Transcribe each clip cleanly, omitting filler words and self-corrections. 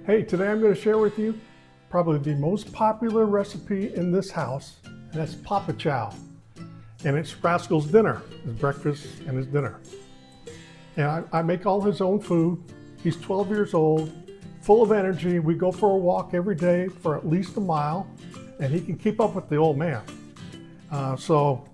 Hey, today I'm going to share with you probably the most popular recipe in this house, and that's Papa Chow. And it's Rascal's dinner, his breakfast and his dinner. And I make all his own food. He's 12 years old, full of energy. We go for a walk every day for at least a mile, and he can keep up with the old man. So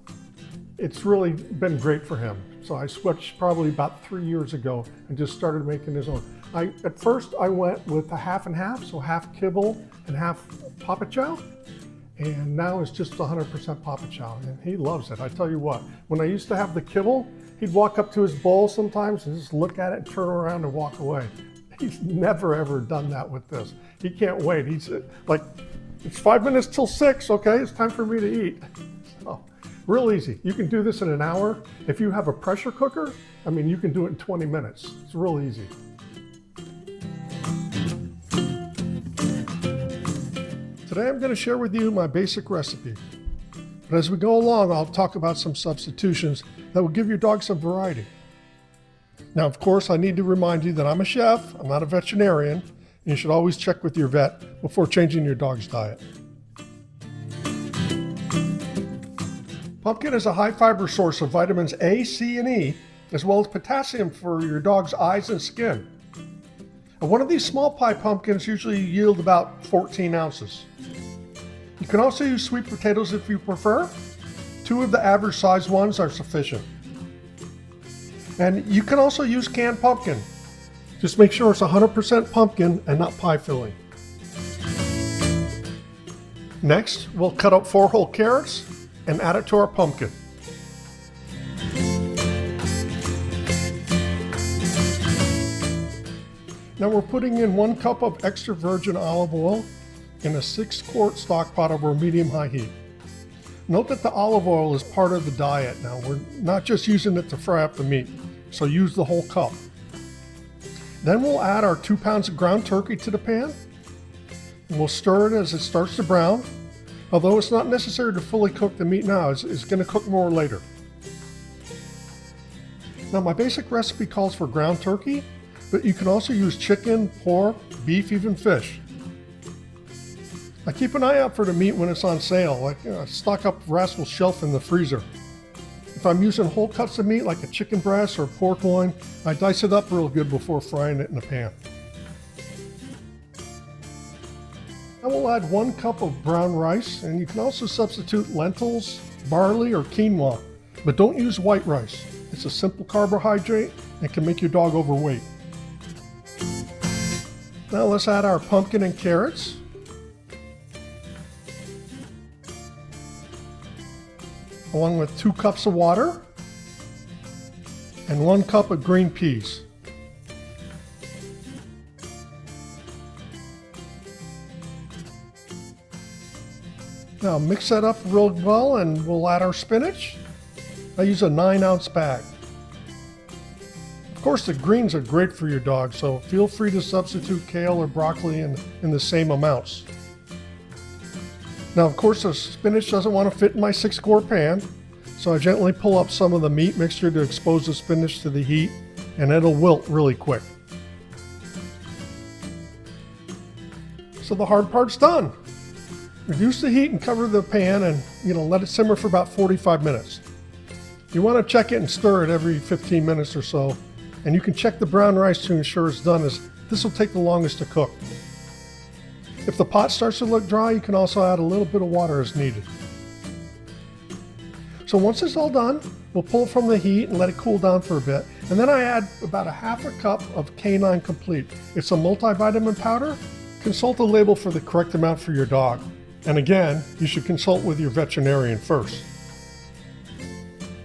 it's really been great for him. So I switched probably about 3 years ago and just started making his own. At first I went with a half and half, so half kibble and half Papa Chow. And now it's just 100% Papa Chow, and he loves it. I tell you what, when I used to have the kibble, he'd walk up to his bowl sometimes and just look at it and turn around and walk away. He's never ever done that with this. He can't wait. He's like, it's 5 minutes till 6, okay, it's time for me to eat. So, real easy. You can do this in an hour. If you have a pressure cooker, I mean, you can do it in 20 minutes. It's real easy. Today I'm going to share with you my basic recipe. But as we go along, I'll talk about some substitutions that will give your dog some variety. Now, of course, I need to remind you that I'm a chef, I'm not a veterinarian, and you should always check with your vet before changing your dog's diet. Pumpkin is a high fiber source of vitamins A, C, and E, as well as potassium for your dog's eyes and skin. And one of these small pie pumpkins usually yield about 14 ounces. You can also use sweet potatoes if you prefer. 2 of the average size ones are sufficient. And you can also use canned pumpkin. Just make sure it's 100% pumpkin and not pie filling. Next, we'll cut up 4 whole carrots and add it to our pumpkin. Now we're putting in 1 cup of extra virgin olive oil in a 6-quart stock pot over medium-high heat. Note that the olive oil is part of the diet now. We're not just using it to fry up the meat, so use the whole cup. Then we'll add our 2 pounds of ground turkey to the pan, and we'll stir it as it starts to brown. Although it's not necessary to fully cook the meat now, it's going to cook more later. Now my basic recipe calls for ground turkey, but you can also use chicken, pork, beef, even fish. I keep an eye out for the meat when it's on sale. I stock up Rascal's shelf in the freezer. If I'm using whole cuts of meat like a chicken breast or pork loin, I dice it up real good before frying it in the pan. I will add 1 cup of brown rice, and you can also substitute lentils, barley, or quinoa, but don't use white rice. It's a simple carbohydrate and can make your dog overweight. Now let's add our pumpkin and carrots. Along with 2 cups of water and 1 cup of green peas. Now mix that up real well and we'll add our spinach. I use a 9-ounce bag. Of course, the greens are great for your dog, so feel free to substitute kale or broccoli in the same amounts. Now, of course, the spinach doesn't want to fit in my 6-quart pan, so I gently pull up some of the meat mixture to expose the spinach to the heat, and it'll wilt really quick. So the hard part's done. Reduce the heat and cover the pan and let it simmer for about 45 minutes. You want to check it and stir it every 15 minutes or so. And you can check the brown rice to ensure it's done, as this will take the longest to cook. If the pot starts to look dry, you can also add a little bit of water as needed. So once it's all done, we'll pull it from the heat and let it cool down for a bit. And then I add about a half a cup of Canine Complete. It's a multivitamin powder. Consult the label for the correct amount for your dog. And again, you should consult with your veterinarian first.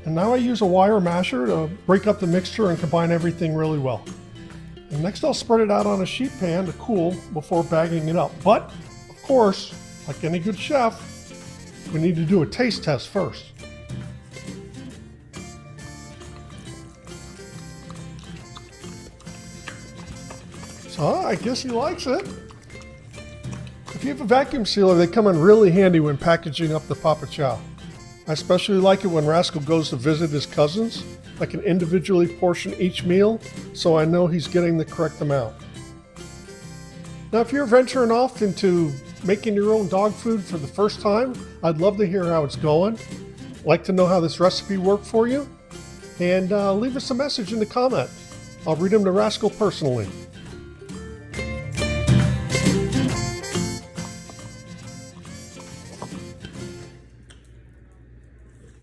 And now I use a wire masher to break up the mixture and combine everything really well. And next I'll spread it out on a sheet pan to cool before bagging it up. But, of course, like any good chef, we need to do a taste test first. So I guess he likes it. If you have a vacuum sealer, they come in really handy when packaging up the Papa Chow. I especially like it when Rascal goes to visit his cousins. I can individually portion each meal so I know he's getting the correct amount. Now, if you're venturing off into making your own dog food for the first time, I'd love to hear how it's going. I'd like to know how this recipe worked for you. And leave us a message in the comment. I'll read them to Rascal personally.